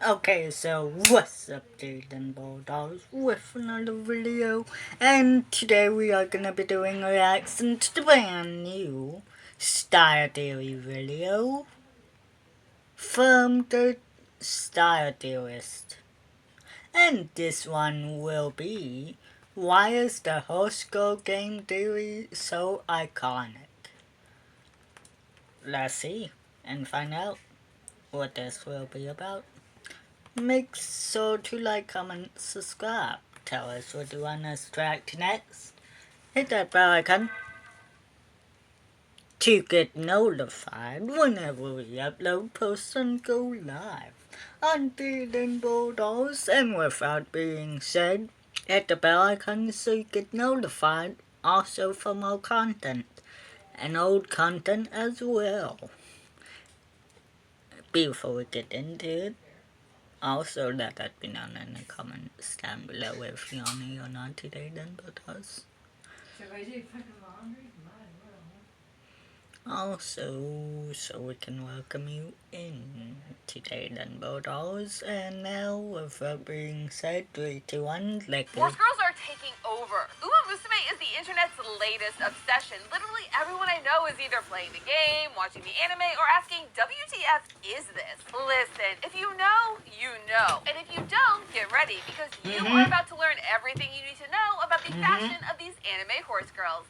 Okay, so what's up, Jaden Bulldogs, with another video, and today we are gonna be doing a reaction to the brand new Star Theory video from the Star Theorist. And this one will be, why is the Horse Girl game theory so iconic? Let's see and find out what this will be about. Make sure to like, comment, subscribe. Tell us what you want us to react next. Hit that bell icon to get notified whenever we upload, post, and go live on Feeding Bulldogs. And without being said, hit the bell icon so you get notified also for more content and old content as well. Before we get into it, also, let that be known in the comments down below if you're on it or not today, then but us. Also, so we can welcome you in today, then Bulldogs. And now, without being said, 3, 2, 1, let go. Horse girls are taking over. Uma Musume is the internet's latest obsession. Literally everyone I know is either playing the game, watching the anime, or asking, WTF is this? Listen, if you know, you know. And if you don't, get ready, because you are about to learn everything you need to know about the fashion of these anime horse girls.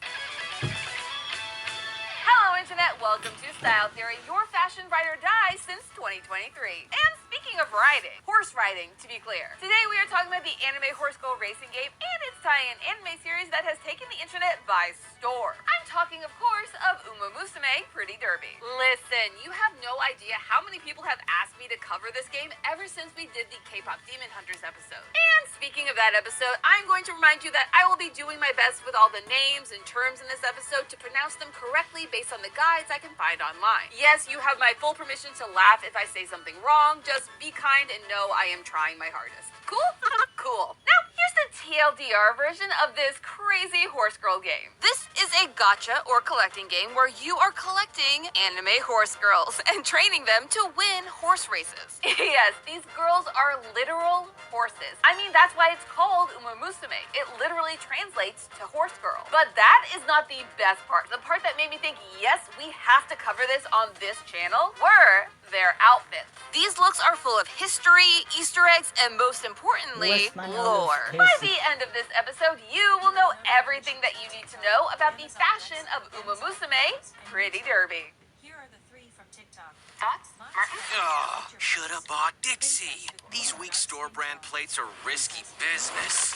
Hello Internet, welcome to Style Theory, your fashion ride or die since 2023. And speaking of riding, horse riding to be clear. Today we are talking about the anime Horse Girl racing game and its tie-in anime series that has taken the internet by storm. I'm talking of course of Uma Musume Pretty Derby. Listen, you have no idea how many people have asked me to cover this game ever since we did the K-pop Demon Hunters episode. And speaking of that episode, I'm going to remind you that I will be doing my best with all the names and terms in this episode to pronounce them correctly based on the guides I can find online. Yes, you have my full permission to laugh if I say something wrong. Just be kind and know I am trying my hardest. Cool? Cool. Now, here's the TLDR version of this crazy horse girl game. This is a gacha or collecting game where you are collecting anime horse girls and training them to win horse races. Yes, these girls are literal horses. I mean, that's why it's called Uma Musume. It literally translates to horse girl. But that is not the best part. The part that made me think, yes, we have to cover this on this channel, were their outfits. These looks are full of history, Easter eggs, and most importantly, lore. By the end of this episode, you will know everything that you need to know about the fashion of Uma Musume Pretty Derby. Here are the 3 from TikTok. Thoughts, Martin? Oh, should have bought Dixie. These weak store brand plates are risky business.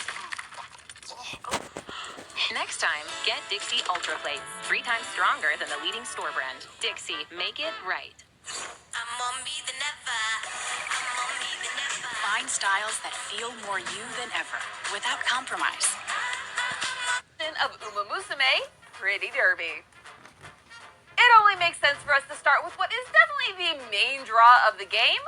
Next time, get Dixie Ultra Plates. 3 times stronger than the leading store brand. Dixie, make it right. Find styles that feel more you than ever, without compromise. Of Uma Musume Pretty Derby. It only makes sense for us to start with what is definitely the main draw of the game.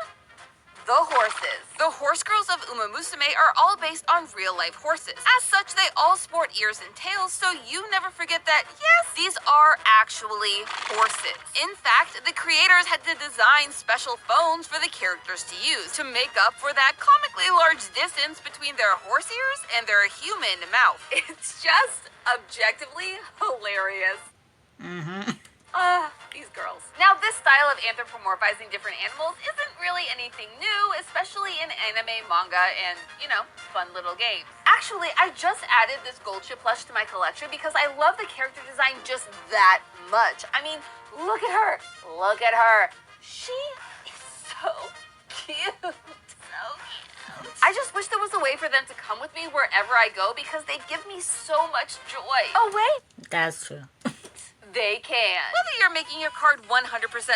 The horses. The horse girls of Uma Musume are all based on real-life horses. As such, they all sport ears and tails, so you never forget that, yes, these are actually horses. In fact, the creators had to design special phones for the characters to use to make up for that comically large distance between their horse ears and their human mouth. It's just objectively hilarious. These girls. Now, this style of anthropomorphizing different animals isn't really anything new, especially in anime, manga, and, you know, fun little games. Actually, I just added this gold chip plush to my collection because I love the character design just that much. I mean, look at her. Look at her. She is so cute. So cute. I just wish there was a way for them to come with me wherever I go because they give me so much joy. Oh, wait. That's true. They can. Whether you're making your card 100%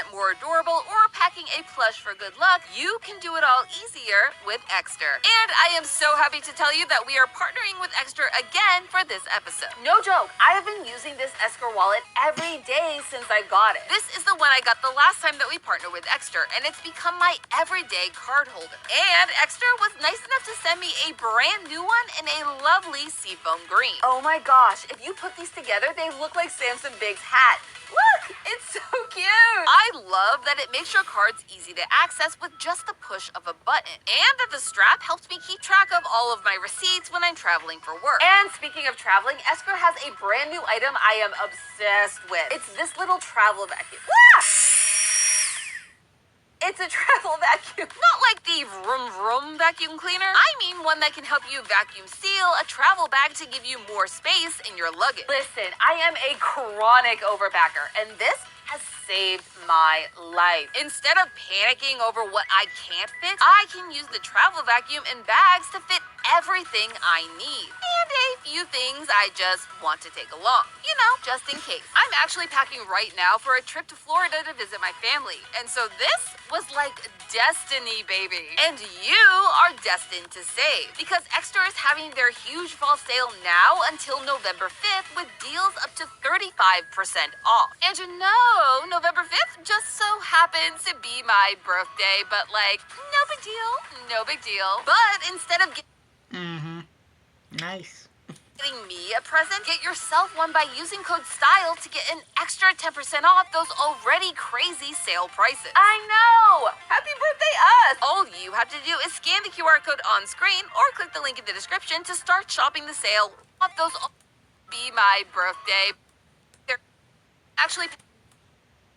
more adorable or packing a plush for good luck, you can do it all easier with Exter. And I am so happy to tell you that we are partnering with Exter again for this episode. No joke, I have been using this Exter wallet every day since I got it. This is the one I got the last time that we partnered with Exter, and it's become my everyday card holder. And Exter was nice enough to send me a brand new one in a lovely seafoam green. Oh my gosh, if you put these together, they look like Samson Biggs' hat. Look! It's so cute. I love that it makes your cards easy to access with just the push of a button. And that the strap helps me keep track of all of my receipts when I'm traveling for work. And speaking of traveling, Escrow has a brand new item I am obsessed with. It's this little travel vacuum. Ah! It's a travel vacuum. Not like the vroom vroom vacuum cleaner. I mean one that can help you vacuum seal a travel bag to give you more space in your luggage. Listen, I am a chronic overpacker, and this has saved my life. Instead of panicking over what I can't fit, I can use the travel vacuum and bags to fit everything I need. And a few things I just want to take along. You know, just in case. I'm actually packing right now for a trip to Florida to visit my family. And so this was like destiny, baby. And you are destined to save. Because Extra is having their huge fall sale now until November 5th with deals up to 35% off. And you know, November 5th just so happens to be my birthday, but like, no big deal, no big deal. But instead of Nice. getting me a present, get yourself one by using code STYLE to get an extra 10% off those already crazy sale prices. I know! Happy birthday, us! All you have to do is scan the QR code on screen or click the link in the description to start shopping the sale. Those be my birthday. They're actually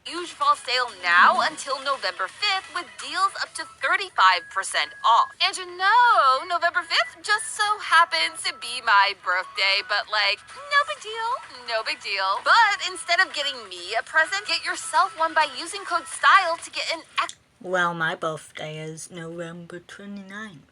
huge fall sale now until November 5th with deals up to 35% off. And you know, November 5th just so happens to be my birthday, but like, no big deal, no big deal. But instead of getting me a present, get yourself one by using code STYLE to get an Well, my birthday is November 29th.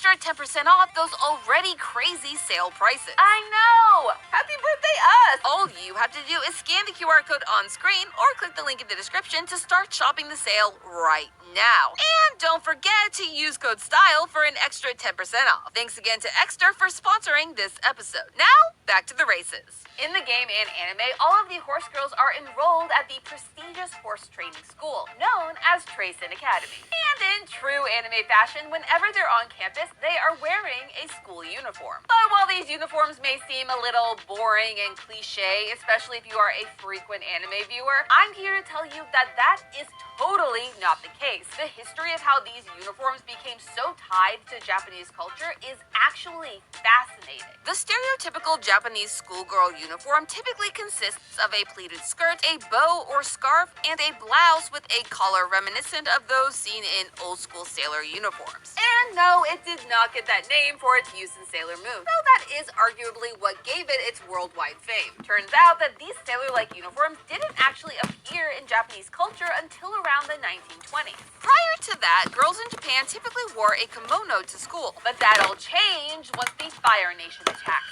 extra 10% off those already crazy sale prices. I know! Happy birthday, us! All you have to do is scan the QR code on screen or click the link in the description to start shopping the sale right now. And don't forget to use code STYLE for an extra 10% off. Thanks again to Extra for sponsoring this episode. Now, back to the races. In the game and anime, all of the horse girls are enrolled at the prestigious horse training school, known as Tracen Academy. And in true anime fashion, whenever they're on campus, they are wearing a school uniform. But while these uniforms may seem a little boring and cliche, especially if you are a frequent anime viewer, I'm here to tell you that that is totally not the case. The history of how these uniforms became so tied to Japanese culture is actually fascinating. The stereotypical Japanese schoolgirl uniform typically consists of a pleated skirt, a bow or scarf, and a blouse with a collar reminiscent of those seen in old school sailor uniforms. And no, it did not get that name for its use in Sailor Moon, though that is arguably what gave it its worldwide fame. Turns out that these sailor-like uniforms didn't actually appear in Japanese culture until around the 1920s. Prior to that, girls in Japan typically wore a kimono to school, but that all changed once the Fire Nation attacked.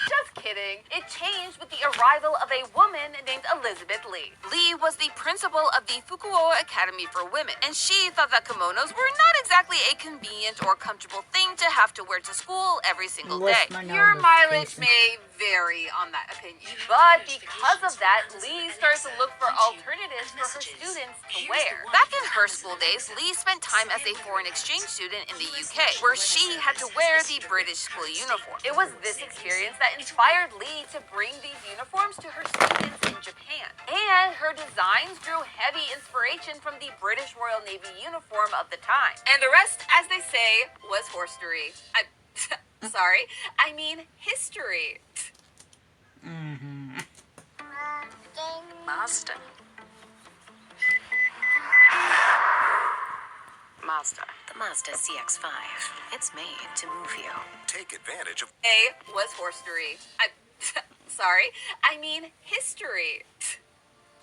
Just kidding. It changed with the arrival of a woman named Elizabeth Lee. Lee was the principal of the Fukuoka Academy for Women, and she thought that kimonos were not exactly a convenient or comfortable thing to have to wear to school every single day. Your mileage may vary on that opinion, but because of that, Lee started to look for alternatives for her students to wear. Back in her school days, Lee spent time as a foreign exchange student in the UK, where she had to wear the British school uniform. It was this experience that inspired Lee to bring these uniforms to her students in Japan. And her designs drew heavy inspiration from the British Royal Navy uniform of the time. And the rest, as they say, was horsery. Sorry, I mean history. Mazda. Mazda. The Mazda CX-5. It's made to move you. Take advantage of A was horsery. Sorry, I mean history.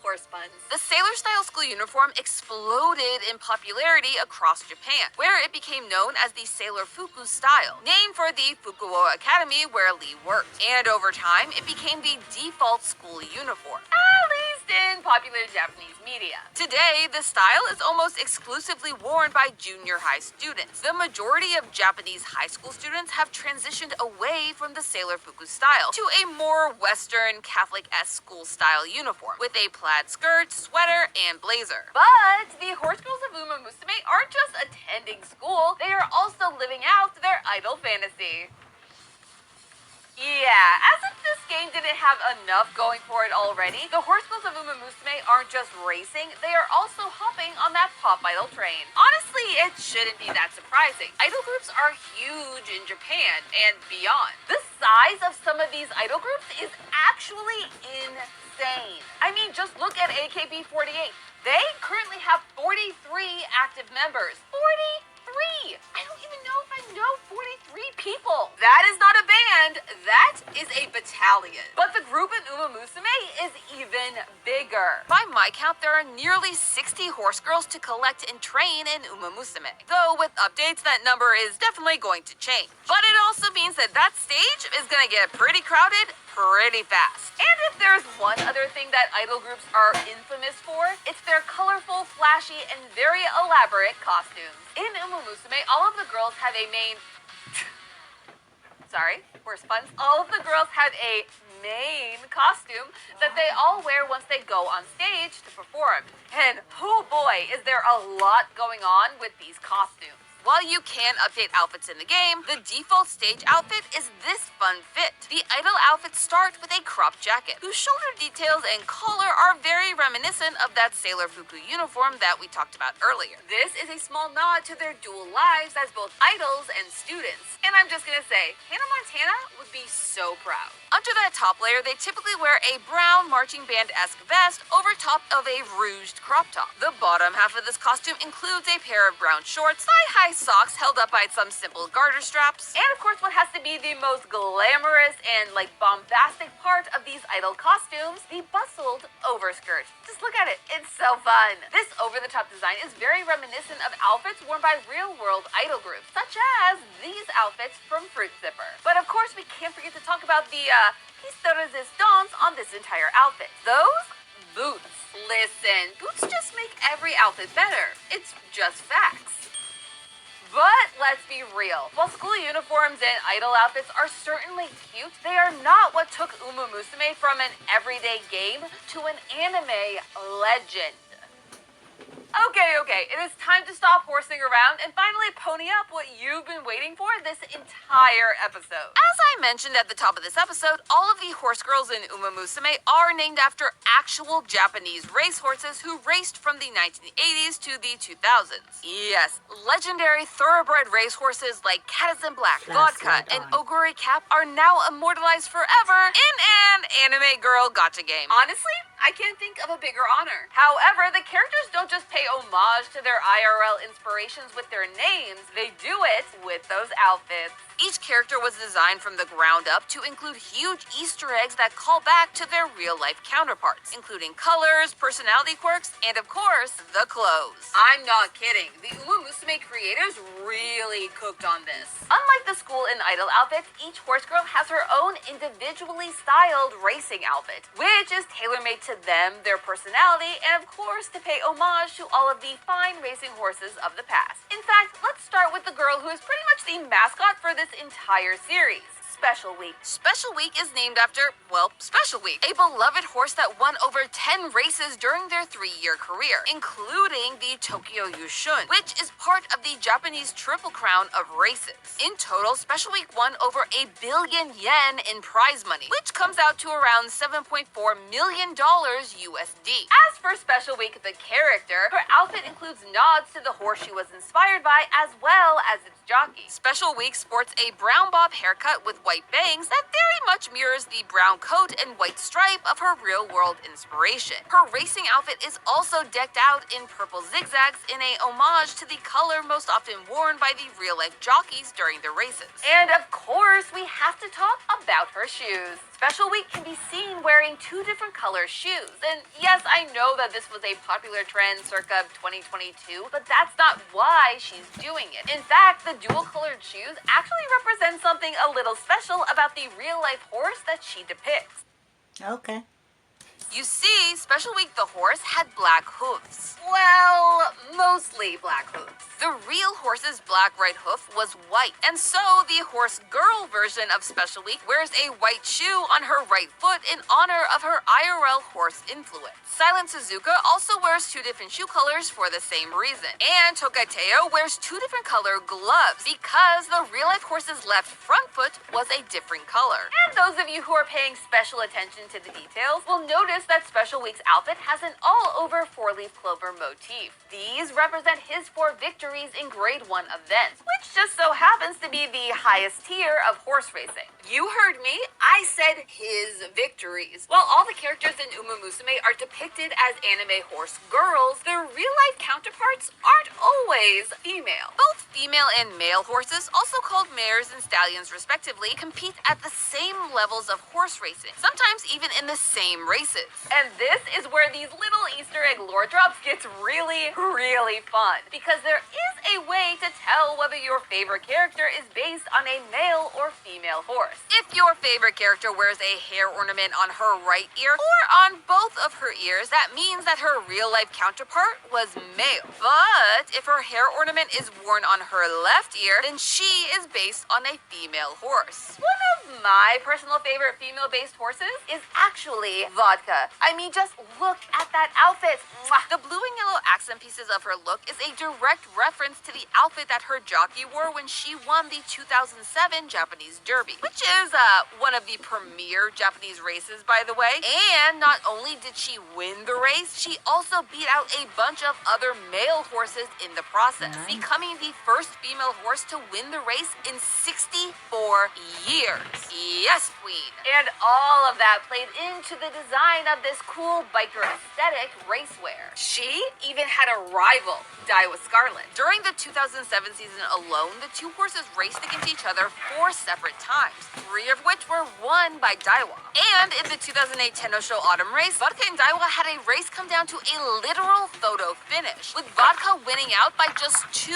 Horse buns. The sailor-style school uniform exploded in popularity across Japan, where it became known as the Sailor Fuku style, named for the Fukuoka Academy where Lee worked. And over time, it became the default school uniform, at least in popular Japanese media. Today, the style is almost exclusively worn by junior high students. The majority of Japanese high school students have transitioned away from the Sailor Fuku style to a more Western Catholic-esque school-style uniform, with a plaid skirt, sweater, and blazer. But the horse girls of Uma Musume aren't just attending school, they are also living out their idol fantasy. Yeah, as if this game game didn't have enough going for it already, the Horse Girls of Uma Musume aren't just racing, they are also hopping on that pop idol train. Honestly, it shouldn't be that surprising. Idol groups are huge in Japan and beyond. The size of some of these idol groups is actually insane. I mean, just look at AKB48. They currently have 43 active members. 43! I don't even know if I know 43 people. That is not a band, that is a battalion. But the group in Uma Musume is even bigger. By my count, there are nearly 60 horse girls to collect and train in Uma Musume. Though with updates, that number is definitely going to change. But it also means that that stage is gonna get pretty crowded pretty fast. And if there's one other thing that idol groups are infamous for, it's their colorful, flashy, and very elaborate costumes. In Uma Musume, all of the girls have a main... Sorry, worse puns. All of the girls have a main costume that they all wear once they go on stage to perform. And oh boy, is there a lot going on with these costumes. While you can update outfits in the game, the default stage outfit is this fun fit. The idol outfits start with a crop jacket, whose shoulder details and collar are very reminiscent of that Sailor Fuku uniform that we talked about earlier. This is a small nod to their dual lives as both idols and students. And I'm just gonna say, Hannah Montana would be so proud. Under that top layer, they typically wear a brown marching band-esque vest over top of a rouged crop top. The bottom half of this costume includes a pair of brown shorts, thigh-high socks held up by some simple garter straps, and of course what has to be the most glamorous and bombastic part of these idol costumes, the bustled overskirt. Just look at it, it's so fun. This over-the-top design is very reminiscent of outfits worn by real-world idol groups, such as these outfits from Fruit Zipper. But of course we can't forget to talk about the piece de resistance on this entire outfit. Those boots. Listen, boots just make every outfit better. It's just facts. But let's be real. While school uniforms and idol outfits are certainly cute, they are not what took Uma Musume from an everyday game to an anime legend. Okay, it is time to stop horsing around and finally pony up what you've been waiting for this entire episode. As I mentioned at the top of this episode, all of the horse girls in Uma Musume are named after actual Japanese racehorses who raced from the 1980s to the 2000s. Yes, legendary thoroughbred racehorses like Katazin Black, Godka, and Oguri Cap are now immortalized forever in an anime girl gacha game. Honestly, I can't think of a bigger honor. However, the characters don't just pay homage to their IRL inspirations with their names, they do it with those outfits. Each character was designed from the ground up to include huge Easter eggs that call back to their real-life counterparts, including colors, personality quirks, and of course, the clothes. I'm not kidding. The Uma Musume creators really cooked on this. Unlike the school and idol outfits, each horse girl has her own individually styled racing outfit, which is tailor-made to them, their personality, and of course to pay homage to all of the fine racing horses of the past. In fact, let's start with the girl who is pretty much the mascot for this entire series. Special Week. Special Week is named after, well, Special Week, a beloved horse that won over 10 races during their 3-year career, including the Tokyo Yushun, which is part of the Japanese Triple Crown of races. In total, Special Week won over 1 billion yen in prize money, which comes out to around $7.4 million USD. As for Special Week, the character, her outfit includes nods to the horse she was inspired by, as well as its jockey. Special Week sports a brown bob haircut with white bangs that very much mirrors the brown coat and white stripe of her real-world inspiration. Her racing outfit is also decked out in purple zigzags in a homage to the color most often worn by the real-life jockeys during the races. And of course, we have to talk about her shoes. Special Week can be seen wearing 2 different color shoes. And yes, I know that this was a popular trend circa 2022, but that's not why she's doing it. In fact, the dual-colored shoes actually represent something a little special about the real-life horse that she depicts. Okay. You see, Special Week the horse had black hooves. Well, mostly black hooves. The real horse's black right hoof was white, and so the horse girl version of Special Week wears a white shoe on her right foot in honor of her IRL horse influence. Silent Suzuka also wears two different shoe colors for the same reason. And Tokateo wears two different color gloves because the real-life horse's left front foot was a different color. And those of you who are paying special attention to the details will notice that Special Week's outfit has an all-over four-leaf clover motif. These represent his 4 victories in Grade 1 events, which just so happens to be the highest tier of horse racing. You heard me, I said his victories. While all the characters in Uma Musume are depicted as anime horse girls, their real-life counterparts aren't always female. Both female and male horses, also called mares and stallions respectively, compete at the same levels of horse racing, sometimes even in the same races. And this is where these little Easter egg lore drops gets really, really fun, because there is a way to tell whether your favorite character is based on a male or female horse. If your favorite character wears a hair ornament on her right ear or on both of her ears, that means that her real-life counterpart was male. But if her hair ornament is worn on her left ear, then she is based on a female horse. One of my personal favorite female-based horses is actually Vodka. I mean, just look at that outfit. Mwah! The blue and yellow accent pieces of her look is a direct reference to the outfit that her jockey wore when she won the 2007 Japanese Derby, which is one of the premier Japanese races, by the way. And not only did she win the race, she also beat out a bunch of other male horses in the process, becoming the first female horse to win the race in 64 years. Yes, queen. And all of that played into the design of this cool biker aesthetic racewear. She even had a rival, Daiwa Scarlet. During the 2007 season alone, the two horses raced against each other 4 separate times, 3 of which were won by Daiwa. And in the 2008 Tenno Show Autumn race, Vodka and Daiwa had a race come down to a literal photo finish, with Vodka winning out by just 2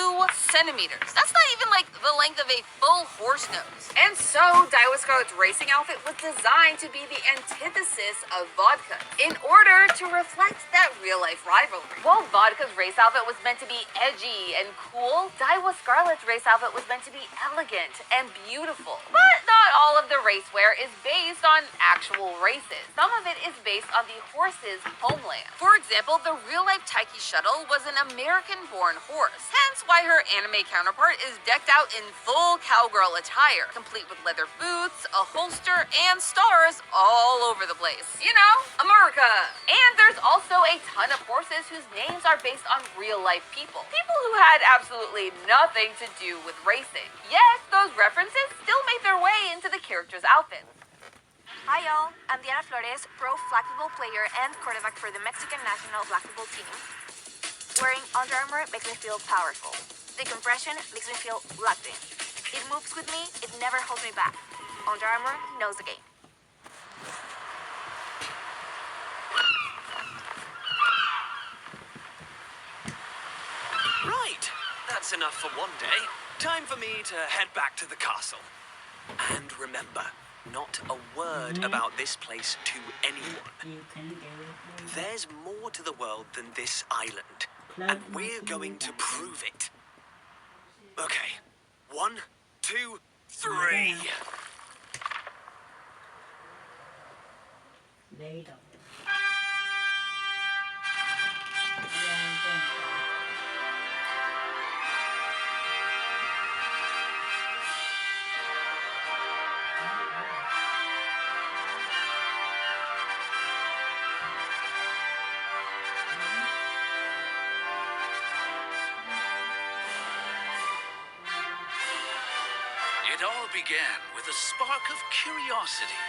centimeters. That's not even like the length of a full horse nose. And so, Daiwa Scarlet's racing outfit was designed to be the antithesis of Vodka, in order to reflect that real-life rivalry. While Vodka's race outfit was meant to be edgy and cool, Daiwa Scarlet's race outfit was meant to be elegant and beautiful. But not all of the racewear is based on actual races. Some of it is based on the horse's homeland. For example, the real-life Taiki Shuttle was an American-born horse, hence why her anime counterpart is decked out in full cowgirl attire, complete with leather boots, a holster, and stars all over the place. You know, America! And there's also a ton of horses whose names are based on real-life people. People who had absolutely nothing to do with racing. Yet, those references still made their way into the characters' outfits. Hi y'all, I'm Diana Flores, pro flag football player and quarterback for the Mexican national flag football team. Wearing Under Armour makes me feel powerful. The compression makes me feel locked in. It moves with me, it never holds me back. Under Armour knows the game. Right, that's enough for one day. Time for me to head back to the castle. And remember, not a word about this place to anyone. You can do it. There's more to the world than this island, and we're going to prove it. Okay, 1, 2, 3. They don't. It all began with a spark of curiosity.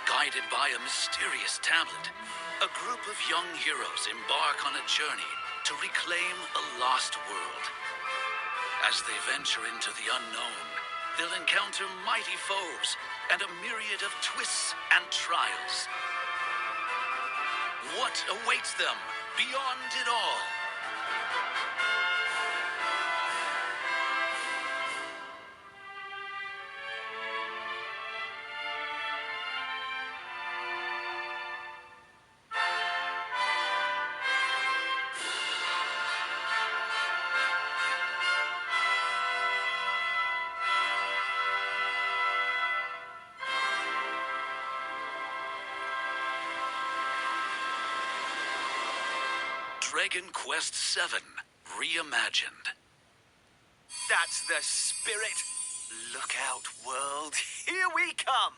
Guided by a mysterious tablet, a group of young heroes embark on a journey to reclaim a lost world. As they venture into the unknown, they'll encounter mighty foes and a myriad of twists and trials. What awaits them beyond it all? Dragon Quest VII Reimagined. That's the spirit. Look out, world. Here we come.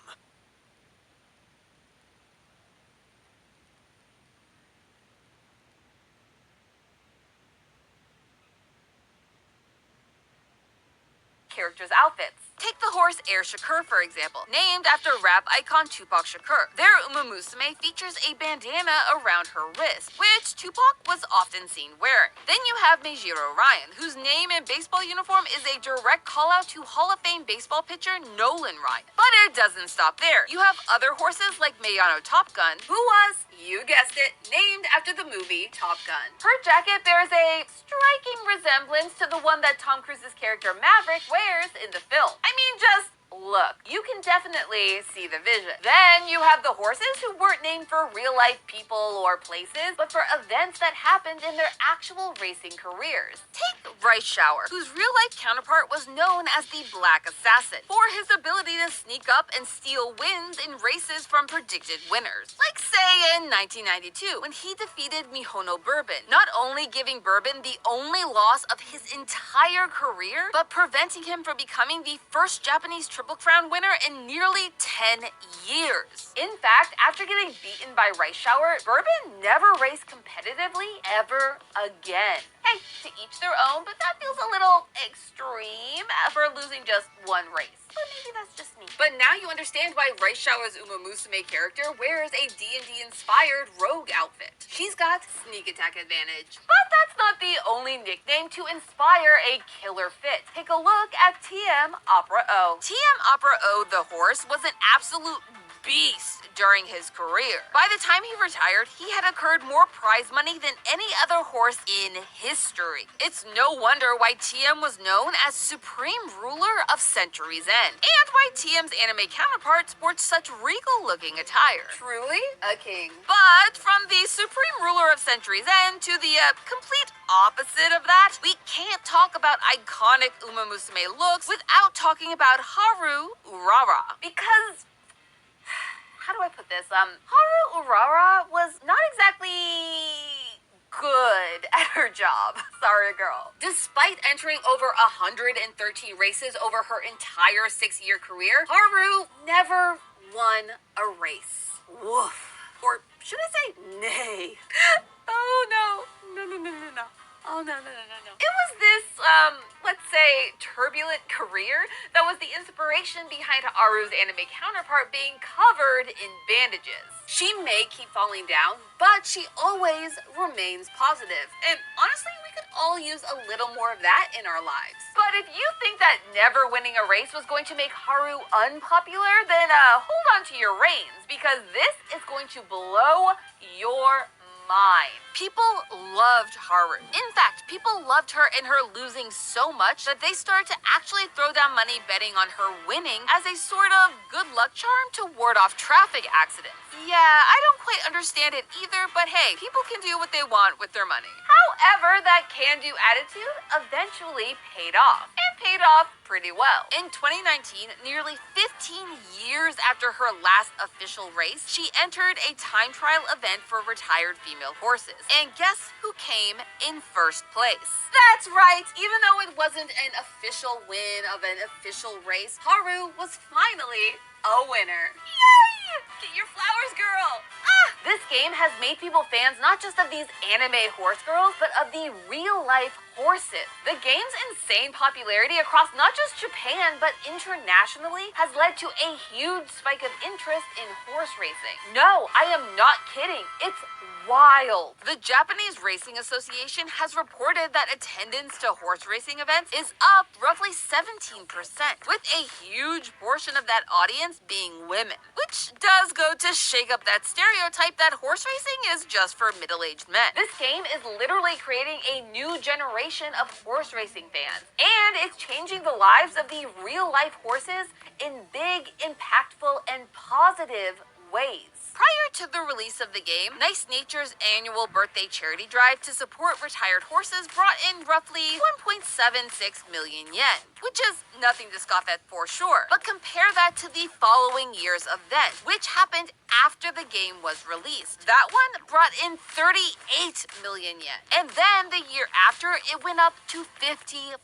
Characters' outfits. Take the horse Air Shakur, for example, named after rap icon Tupac Shakur. Their Uma Musume features a bandana around her wrist, which Tupac was often seen wearing. Then you have Meijiro Ryan, whose name and baseball uniform is a direct call-out to Hall of Fame baseball pitcher Nolan Ryan. But it doesn't stop there. You have other horses like Mayano Top Gun, who was, you guessed it, named after the movie Top Gun. Her jacket bears a striking resemblance to the one that Tom Cruise's character Maverick wears in the film. I mean, just look. You can definitely see the vision. Then you have the horses who weren't named for real-life people or places, but for events that happened in their actual racing careers. Take Bryce Shower, whose real-life counterpart was known as the Black Assassin, for his ability to sneak up and steal wins in races from predicted winners. Like, say, in 1992, when he defeated Mihono Bourbon, not only giving Bourbon the only loss of his entire career, but preventing him from becoming the first Japanese Triple Crown winner in nearly 10 years. In fact, after getting beaten by Rice Shower, Bourbon never raced competitively ever again. Hey, to each their own, but that feels a little extreme for losing just one race. But maybe that's just me. But now you understand why Rice Shower's Uma Musume character wears a D&D inspired rogue outfit. She's got sneak attack advantage. But that's not the only nickname to inspire a killer fit. Take a look at TM Opera O. TM Opera O, the horse, was an absolute beast during his career. By the time he retired, he had accrued more prize money than any other horse in history. It's no wonder why TM was known as Supreme Ruler of Century's End, and why TM's anime counterpart sports such regal-looking attire. Truly a king. But from the Supreme Ruler of Century's End to the complete opposite of that, we can't talk about iconic Uma Musume looks without talking about Haru Urara. Because how do I put this? Haru Urara was not exactly good at her job. Sorry, girl. Despite entering over 113 races over her entire 6-year career, Haru never won a race. Woof. Or should I say nay? Oh no. No. Oh, no. It was this, let's say, turbulent career that was the inspiration behind Haru's anime counterpart being covered in bandages. She may keep falling down, but she always remains positive. And honestly, we could all use a little more of that in our lives. But if you think that never winning a race was going to make Haru unpopular, then hold on to your reins, because this is going to blow your mind. People loved Haru. In fact, people loved her and her losing so much that they started to actually throw down money betting on her winning as a sort of good luck charm to ward off traffic accidents. Yeah, I don't quite understand it either, but hey, people can do what they want with their money. However, that can-do attitude eventually paid off, and paid off pretty well. In 2019, nearly 15 years after her last official race, she entered a time trial event for retired female horses. And guess who came in first place? That's right, even though it wasn't an official win of an official race, Haru was finally a winner. Yay! Get your flowers, girl! This game has made people fans not just of these anime horse girls, but of the real-life horses. The game's insane popularity across not just Japan, but internationally has led to a huge spike of interest in horse racing. No, I am not kidding. It's wild. The Japanese Racing Association has reported that attendance to horse racing events is up roughly 17%, with a huge portion of that audience being women, which does go to shake up that stereotype that horse racing is just for middle-aged men. This game is literally creating a new generation of horse racing fans, and it's changing the lives of the real-life horses in big, impactful, and positive ways. Prior to the release of the game, Nice Nature's annual birthday charity drive to support retired horses brought in roughly 1.76 million yen, which is nothing to scoff at for sure. But compare that to the following year's event, which happened after the game was released. That one brought in 38 million yen. And then the year after, it went up to 54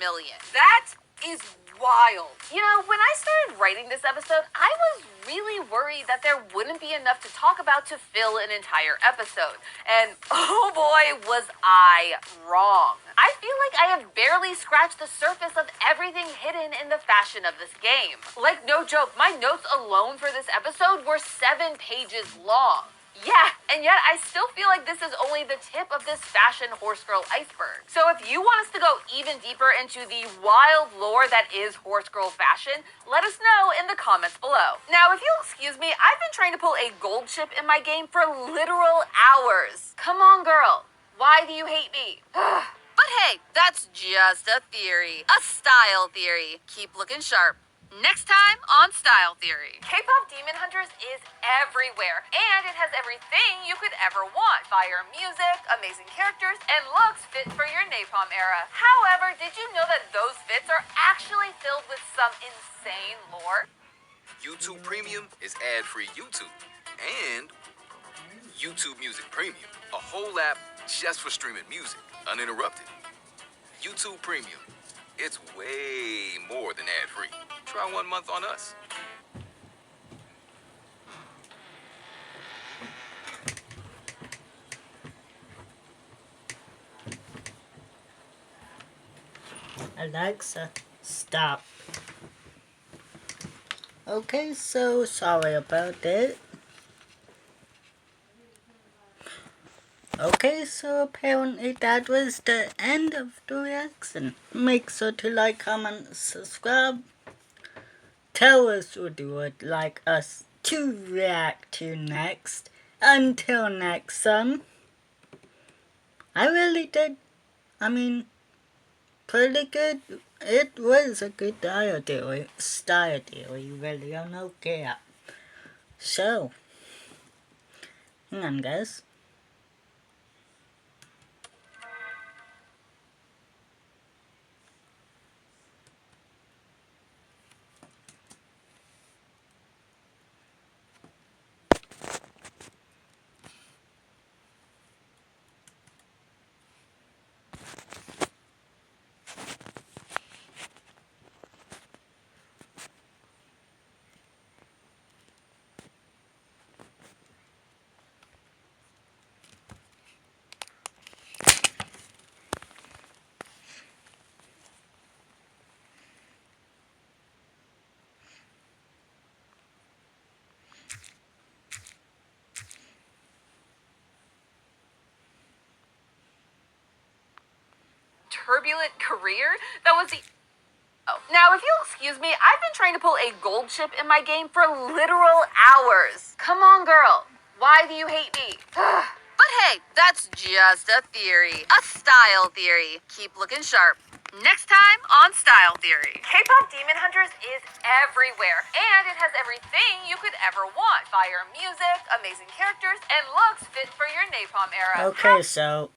million. That is wild. You know, when I started writing this episode, I was really worried that there wouldn't be enough to talk about to fill an entire episode. And oh boy, was I wrong. I feel like I have barely scratched the surface of everything hidden in the fashion of this game. Like, no joke, my notes alone for this episode were 7 pages long. Yeah, and yet I still feel like this is only the tip of this fashion horse girl iceberg. So if you want us to go even deeper into the wild lore that is horse girl fashion, let us know in the comments below. Now, if you'll excuse me, I've been trying to pull a gold chip in my game for literal hours. Come on, girl. Why do you hate me? But hey, that's just a theory. A style theory. Keep looking sharp. Next time on Style Theory. K-pop Demon Hunters is everywhere, and it has everything you could ever want. Fire music, amazing characters, and looks fit for your Napalm era. However, did you know that those fits are actually filled with some insane lore? YouTube Premium is ad-free YouTube and YouTube Music Premium, a whole app just for streaming music uninterrupted. YouTube Premium, it's way more than ad-free. Try 1 month on us. Alexa, stop. Okay, so sorry about that. Okay, so apparently that was the end of the reaction. Make sure to like, comment, subscribe. Tell us what you would like us to react to next. Until next time. I really did. Pretty good. It was a good style theory, really, I don't care. So, hang on, guys. Turbulent career? That was the... Oh. Now, if you'll excuse me, I've been trying to pull a gold chip in my game for literal hours. Come on, girl. Why do you hate me? But hey, that's just a theory. A style theory. Keep looking sharp. Next time on Style Theory. K-pop Demon Hunters is everywhere, and it has everything you could ever want. Fire music, amazing characters, and looks fit for your Napalm era. Okay, so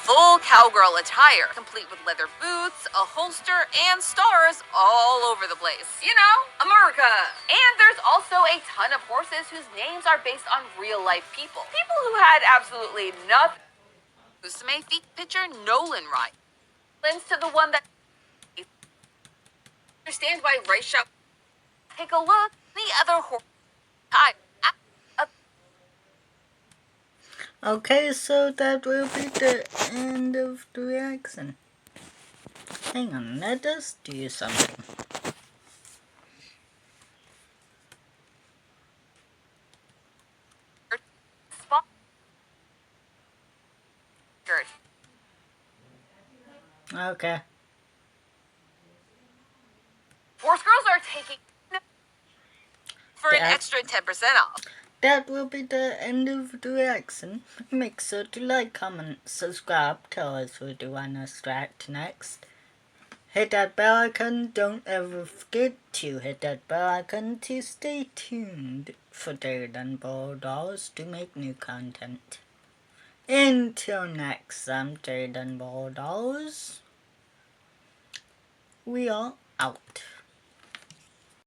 Full cowgirl attire, complete with leather boots, a holster, and stars all over the place. You know, America! And there's also a ton of horses whose names are based on real-life people. People who had absolutely nothing. Usume feet pitcher Nolan Wright. Lends to the one that understands why Rice Shop. Take a look. The other horse. okay, so that will be the end of the reaction. Hang on, let us do something. Okay. Horse girls are taking for an extra 10% off. That will be the end of the reaction. Make sure to like, comment, subscribe, tell us what you want us to react next. Hit that bell icon, don't ever forget to hit that bell icon to stay tuned for Dragon Ball Dolls to make new content. Until next time, Dragon Ball Dolls, we are out.